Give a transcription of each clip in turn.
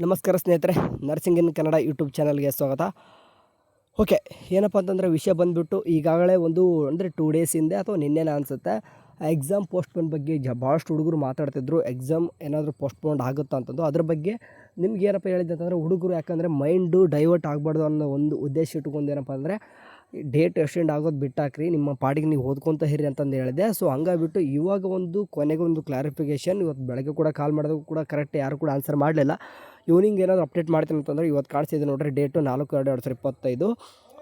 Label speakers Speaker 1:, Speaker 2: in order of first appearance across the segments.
Speaker 1: ನಮಸ್ಕಾರ ಸ್ನೇಹಿತರೆ, ನರ್ಸಿಂಗ್ ಇನ್ ಕನ್ನಡ ಯೂಟ್ಯೂಬ್ ಚಾನಲ್ಗೆ ಸ್ವಾಗತ. ಓಕೆ, ಏನಪ್ಪ ಅಂತಂದರೆ ವಿಷಯ ಬಂದುಬಿಟ್ಟು ಈಗಾಗಲೇ ಅಂದರೆ 2 ಡೇಸ್ ಹಿಂದೆ ಅಥವಾ ನಿನ್ನೆನೇ ಅನಿಸುತ್ತೆ ಎಕ್ಸಾಮ್ ಪೋಸ್ಟ್ಪೋನ್ ಬಗ್ಗೆ ಭಾಳಷ್ಟು ಹುಡುಗರು ಮಾತಾಡ್ತಿದ್ರು. ಎಕ್ಸಾಮ್ ಏನಾದರೂ ಪೋಸ್ಟ್ಪೋಂಡ್ ಆಗುತ್ತಾ ಅಂತಂದು ಅದ್ರ ಬಗ್ಗೆ ನಿಮ್ಗೆ ಏನಪ್ಪ ಹೇಳಿದ್ದೆ ಅಂತಂದರೆ, ಹುಡುಗರು ಯಾಕಂದರೆ ಮೈಂಡು ಡೈವರ್ಟ್ ಆಗಬಾರ್ದು ಅನ್ನೋ ಒಂದು ಉದ್ದೇಶ ಇಟ್ಕೊಂಡು ಏನಪ್ಪ ಅಂದರೆ ಡೇಟ್ ಎಕ್ಸ್ಟೆಂಡ್ ಆಗೋದು ಬಿಟ್ಟಾಕ್ರಿ, ನಿಮ್ಮ ಪಾಡಿಗೆ ನೀವು ಓದ್ಕೊತ ಇರಿ ಅಂತಂದು ಹೇಳಿದೆ. ಸೊ ಹಂಗಾಗ್ಬಿಟ್ಟು ಇವಾಗ ಕೊನೆಗೆ ಒಂದು ಕ್ಲಾರಿಫಿಕೇಷನ್ ಇವತ್ತು ಬೆಳಗ್ಗೆ ಕೂಡ ಕಾಲ್ ಮಾಡಿದಾಗ ಕೂಡ ಕರೆಕ್ಟ್ ಯಾರು ಕೂಡ ಆನ್ಸರ್ ಮಾಡಲಿಲ್ಲ. ಈವ್ನಿಂಗ್ ಏನಾದರೂ ಅಪ್ಡೇಟ್ ಮಾಡ್ತೀನಿ ಅಂತಂದರೆ ಇವತ್ತು ಕಾಣಿಸ್ತಿದೆ ನೋಡಿರಿ, ಡೇಟು 4/2/2025.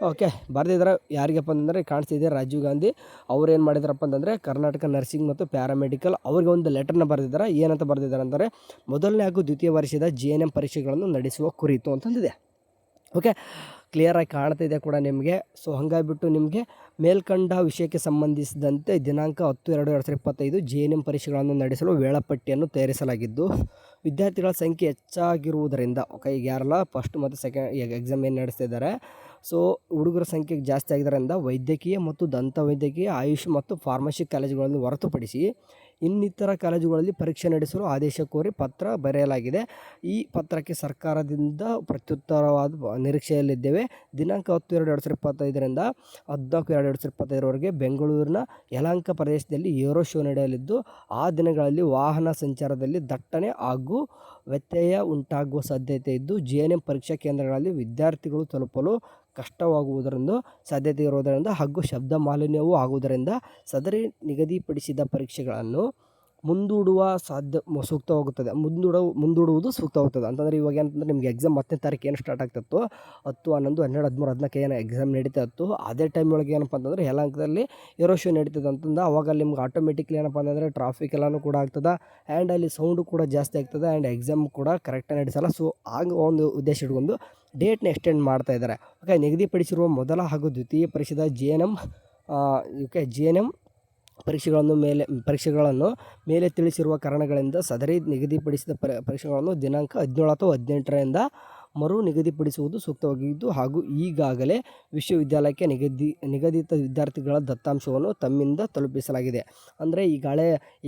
Speaker 1: ಓಕೆ, ಬರೆದಿದ್ದಾರೆ ಯಾರಿಗಪ್ಪ ಅಂತಂದರೆ ಕಾಣಿಸ್ತಿದೆ ರಾಜೀವ್ ಗಾಂಧಿ ಅವ್ರೇನು ಮಾಡಿದಾರಪ್ಪ ಅಂತಂದರೆ ಕರ್ನಾಟಕ ನರ್ಸಿಂಗ್ ಮತ್ತು ಪ್ಯಾರಾಮೆಡಿಕಲ್ ಅವ್ರಿಗೆ ಒಂದು ಲೆಟರ್ನ ಬರೆದಿದ್ದಾರೆ. ಏನಂತ ಬರೆದಿದ್ದಾರೆ ಅಂದರೆ, ಮೊದಲನೇ ಹಾಗೂ ದ್ವಿತೀಯ ವರ್ಷದ GNM ಪರೀಕ್ಷೆಗಳನ್ನು ನಡೆಸುವ ಕುರಿತು ಅಂತಂದಿದೆ. ಓಕೆ, ಕ್ಲಿಯರಾಗಿ ಕಾಣ್ತಿದೆ ಕೂಡ ನಿಮಗೆ. ಸೊ ಹಾಗಾಗಿಬಿಟ್ಟು ನಿಮಗೆ ಮೇಲ್ಕಂಡ ವಿಷಯಕ್ಕೆ ಸಂಬಂಧಿಸಿದಂತೆ ದಿನಾಂಕ 10/2/2025 GNM ಪರೀಕ್ಷೆಗಳನ್ನು ನಡೆಸಲು ವೇಳಾಪಟ್ಟಿಯನ್ನು ತಯಾರಿಸಲಾಗಿದ್ದು, ವಿದ್ಯಾರ್ಥಿಗಳ ಸಂಖ್ಯೆ ಹೆಚ್ಚಾಗಿರುವುದರಿಂದ ಓಕೆ, ಈಗ ಯಾರೆಲ್ಲ ಫಸ್ಟ್ ಮತ್ತು ಸೆಕೆಂಡ್ ಎಕ್ಸಾಮ್ ಏನು ನಡೆಸ್ತಿದ್ದಾರೆ, ಸೊ ಹುಡುಗರ ಸಂಖ್ಯೆ ಜಾಸ್ತಿ ಆಗಿದ್ದರಿಂದ ವೈದ್ಯಕೀಯ ಮತ್ತು ದಂತ ವೈದ್ಯಕೀಯ, ಆಯುಷ್ ಮತ್ತು ಫಾರ್ಮಸಿ ಕಾಲೇಜುಗಳನ್ನು ಹೊರತುಪಡಿಸಿ ಇನ್ನಿತರ ಕಾಲೇಜುಗಳಲ್ಲಿ ಪರೀಕ್ಷೆ ನಡೆಸಲು ಆದೇಶ ಕೋರಿ ಪತ್ರ ಬರೆಯಲಾಗಿದೆ. ಈ ಪತ್ರಕ್ಕೆ ಸರ್ಕಾರದಿಂದ ಪ್ರತ್ಯುತ್ತರವಾದ ನಿರೀಕ್ಷೆಯಲ್ಲಿದ್ದೇವೆ. ದಿನಾಂಕ 10/2/2025ರಿಂದ 14/2/2025 ಬೆಂಗಳೂರಿನ ಯಲಹಂಕ ಪ್ರದೇಶದಲ್ಲಿ ಏರೋ ಶೋ ನಡೆಯಲಿದ್ದು, ಆ ದಿನಗಳಲ್ಲಿ ವಾಹನ ಸಂಚಾರದಲ್ಲಿ ದಟ್ಟಣೆ ಹಾಗೂ ವ್ಯತ್ಯಯ ಉಂಟಾಗುವ ಸಾಧ್ಯತೆ ಇದ್ದು, GNM ಪರೀಕ್ಷಾ ಕೇಂದ್ರಗಳಲ್ಲಿ ವಿದ್ಯಾರ್ಥಿಗಳು ತಲುಪಲು ಕಷ್ಟವಾಗುವುದರಿಂದ ಸಾಧ್ಯತೆ ಇರುವುದರಿಂದ ಹಾಗೂ ಶಬ್ದ ಮಾಲಿನ್ಯವೂ ಆಗುವುದರಿಂದ ಸದರಿ ನಿಗದಿಪಡಿಸಿದ ಪರೀಕ್ಷೆಗಳನ್ನು ಸೂಕ್ತವಾಗುತ್ತದೆ ಮುಂದೂಡುವುದು ಸೂಕ್ತವಾಗುತ್ತದೆ ಅಂತಂದರೆ, ಇವಾಗ ಏನಂತಂದರೆ ನಿಮಗೆ ಎಕ್ಸಾಮ್ 10ನೇ ತಾರೀಕು ಏನು ಸ್ಟಾರ್ಟ್ ಆಗ್ತಿತ್ತು, 10, 11, 12, 13, 14 ಏನು ಎಕ್ಸಾಮ್ ನಡೀತಾ ಇತ್ತು, ಅದೇ ಟೈಮ್ ಒಳಗೆ ಏನಪ್ಪ ಅಂತಂದರೆ ಯಲಹಂಕದಲ್ಲಿ ಏರೋ ಶೋ ನಡೀತದೆ ಅಂತಂದು ಅವಾಗ ಅಲ್ಲಿ ನಿಮ್ಗೆ ಆಟೋಮೆಟಿಕ್ಲಿ ಏನಪ್ಪ ಅಂತಂದರೆ ಟ್ರಾಫಿಕ್ ಎಲ್ಲನೂ ಕೂಡ ಆಗ್ತದೆ ಆ್ಯಂಡ್ ಅಲ್ಲಿ ಸೌಂಡು ಕೂಡ ಜಾಸ್ತಿ ಆಗ್ತದೆ ಆ್ಯಂಡ್ ಎಕ್ಸಾಮ್ ಕೂಡ ಕರೆಕ್ಟಾಗಿ ನಡೆಸಲ್ಲ. ಸೊ ಆಗ ಒಂದು ಉದ್ದೇಶ ಇಟ್ಕೊಂಡು ಡೇಟ್ನ ಎಕ್ಸ್ಟೆಂಡ್ ಮಾಡ್ತಾ ಇದ್ದಾರೆ. ಓಕೆ, ನಿಗದಿಪಡಿಸಿರುವ ಮೊದಲ ಹಾಗೂ ದ್ವಿತೀಯ ಪರೀಕ್ಷೆದ GNM ಪರೀಕ್ಷೆಗಳನ್ನು ಮೇಲೆ ತಿಳಿಸಿರುವ ಕಾರಣಗಳಿಂದ ಸದರಿ ನಿಗದಿಪಡಿಸಿದ ಪರೀಕ್ಷೆಗಳನ್ನು ದಿನಾಂಕ 17 ಅಥವಾ 18ರಿಂದ ಮರು ನಿಗದಿಪಡಿಸುವುದು ಸೂಕ್ತವಾಗಿದ್ದು, ಹಾಗೂ ಈಗಾಗಲೇ ವಿಶ್ವವಿದ್ಯಾಲಯಕ್ಕೆ ನಿಗದಿತ ವಿದ್ಯಾರ್ಥಿಗಳ ದತ್ತಾಂಶವನ್ನು ತಮ್ಮಿಂದ ತಲುಪಿಸಲಾಗಿದೆ. ಅಂದರೆ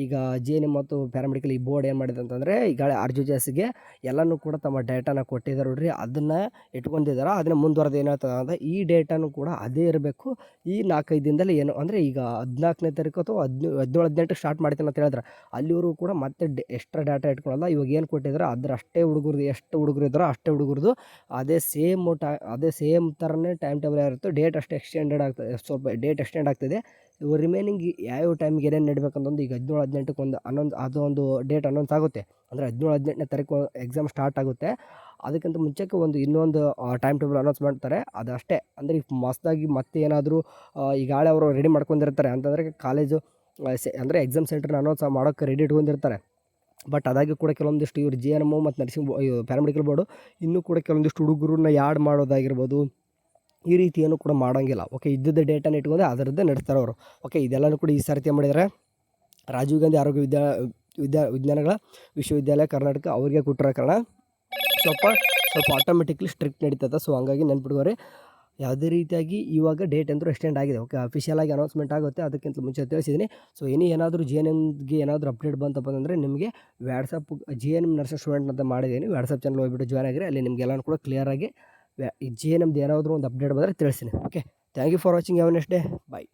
Speaker 1: ಈಗ GNM ಮತ್ತು ಪ್ಯಾರಾಮೆಡಿಕಲ್ ಈ ಬೋರ್ಡ್ ಏನು ಮಾಡಿದೆ ಅಂತಂದರೆ, ಈಗಾಗಲೇ RJSಗೆ ಎಲ್ಲನೂ ಕೂಡ ತಮ್ಮ ಡೇಟಾನ ಕೊಟ್ಟಿದ್ದಾರೆ ನೋಡ್ರಿ, ಅದನ್ನು ಇಟ್ಕೊಂಡಿದ್ದಾರೆ. ಅದನ್ನು ಮುಂದುವರೆದು ಏನಾಗ್ತದೆ ಅಂದರೆ ಈ ಡೇಟಾನು ಕೂಡ ಅದೇ ಇರಬೇಕು. ಈ 4-5 ದಿನದಲ್ಲಿ ಏನು ಅಂದರೆ ಈಗ 14ನೇ ತಾರೀಕು ಅಥವಾ 17-18 ಸ್ಟಾರ್ಟ್ ಮಾಡ್ತೀನಿ ಅಂತ ಹೇಳಿದ್ರೆ ಅಲ್ಲಿವರೆಗೂ ಕೂಡ ಮತ್ತೆ ಎಕ್ಸ್ಟ್ರಾ ಡೇಟಾ ಇಟ್ಕೊಳ್ಳಲ್ಲ. ಇವಾಗ ಏನು ಕೊಟ್ಟಿದ್ದಾರೆ ಅದ್ರ ಅಷ್ಟೇ ಹುಡುಗರದು, ಎಷ್ಟು ಹುಡುಗರು ಇದ್ದಾರೋ ಅಷ್ಟೇ ಹುಡುಗರದು ಅದೇ ಸೇಮ್ ಥರನೇ ಟೈಮ್ ಟೇಬಲ್ ಇರುತ್ತೆ. ಡೇಟ್ ಅಷ್ಟೇ ಎಕ್ಸ್ಟೆಂಡೆಡ್ ಆಗ್ತದೆ, ಸ್ವಲ್ಪ ಡೇಟ್ ಎಕ್ಸ್ಟೆಂಡ್ ಆಗ್ತದೆ. ಇವು ರಿಮೈನಿಂಗ್ ಯಾವ ಟೈಮಿಗೆ ಏನೇನು ನಡಬೇಕಂತಂದು ಈಗ 17-18ಕ್ಕೆ ಅದೊಂದು ಡೇಟ್ ಅನೌನ್ಸ್ ಆಗುತ್ತೆ. ಅಂದರೆ 17-18ನೇ ತಾರೀಕು ಎಕ್ಸಾಮ್ ಸ್ಟಾರ್ಟ್ ಆಗುತ್ತೆ. ಅದಕ್ಕಿಂತ ಮುಂಚೆಕ್ಕೆ ಇನ್ನೊಂದು ಟೈಮ್ ಟೇಬಲ್ ಅನೌನ್ಸ್ ಮಾಡ್ತಾರೆ, ಅದು ಅಷ್ಟೇ. ಅಂದರೆ ಈಗ ಮಸ್ತಾಗಿ ಮತ್ತೆ ಏನಾದರೂ ಈಗಾಗಲೇ ಅವರು ರೆಡಿ ಮಾಡ್ಕೊಂಡಿರ್ತಾರೆ ಅಂತಂದರೆ ಕಾಲೇಜು ಅಂದರೆ ಎಕ್ಸಾಮ್ ಸೆಂಟ್ರನ್ನ ಅನೌನ್ಸ್ ಮಾಡೋಕ್ಕೆ ರೆಡಿ ಇಟ್ಕೊಂಡಿರ್ತಾರೆ. ಬಟ್ ಅದಾಗಿ ಕೂಡ ಕೆಲವೊಂದಿಷ್ಟು ಇವರು GNM ಮತ್ತು ನರ್ಸಿಂಗ್ ಪ್ಯಾರಾಮೆಡಿಕಲ್ ಬೋರ್ಡು ಇನ್ನೂ ಕೂಡ ಕೆಲವೊಂದಿಷ್ಟು ಹುಡುಗರನ್ನ ಯಾಡ್ ಮಾಡೋದಾಗಿರ್ಬೋದು, ಈ ರೀತಿಯನ್ನು ಕೂಡ ಮಾಡೋಂಗಿಲ್ಲ. ಓಕೆ, ಇದ್ದಿದ್ದ ಡೇಟನ್ನು ಇಟ್ಕೊಂಡು ಅದರದ್ದೇ ನಡೆಸ್ತಾರೆ ಅವರು. ಓಕೆ, ಇದೆಲ್ಲನೂ ಕೂಡ ಈ ಸರ್ತಿ ಮಾಡಿದ್ದಾರೆ. ರಾಜೀವ್ ಗಾಂಧಿ ಆರೋಗ್ಯ ವಿಜ್ಞಾನಗಳ ವಿಶ್ವವಿದ್ಯಾಲಯ ಕರ್ನಾಟಕ ಅವ್ರಿಗೆ ಕೊಟ್ಟಿರೋ ಕಾರಣ ಸ್ವಲ್ಪ ಆಟೋಮೆಟಿಕ್ಲಿ ಸ್ಟ್ರಿಕ್ಟ್ ನಡೀತದೆ. ಸೊ ಹಂಗಾಗಿ ನೆನ್ಪಿಟ್ಕೋರಿ, ಯಾವುದೇ ರೀತಿಯಾಗಿ ಇವಾಗ ಡೇಟ್ ಅಂತೂ ಎಕ್ಸ್ಟೆಂಡ್ ಆಗಿದೆ. ಓಕೆ, ಅಫಿಷಿಯಲಾಗಿ ಅನೌನ್ಸ್ಮೆಂಟ್ ಆಗುತ್ತೆ, ಅದಕ್ಕಿಂತ ಮುಂಚೆ ತಿಳಿಸಿದ್ದೀನಿ. ಸೊ ಏನಾದರೂ GNMಗೆ ಏನಾದರೂ ಅಪ್ಡೇಟ್ ಬಂತಪ್ಪ ಅಂದರೆ ನಿಮಗೆ ವಾಟ್ಸಪ್ GNM ನರ್ಸಿಂಗ್ ಸ್ಟೂಡೆಂಟ್ ಅಂತ ಮಾಡಿದ್ದೀನಿ, ವಾಟ್ಸಪ್ ಚಾನಲ್ ಹೋಗ್ಬಿಟ್ಟು ಜಾಯ್ನ್ ಆಗಿರಿ. ಅಲ್ಲಿ ನಿಮಗೆಲ್ಲನೂ ಕೂಡ ಕ್ಲಿಯರಾಗಿ GNMದು ಏನಾದರೂ ಒಂದು ಅಪ್ಡೇಟ್ ಬಂದರೆ ತಿಳಿಸ್ತೀನಿ. Okay, thank you for watching. Have a nice day. Bye.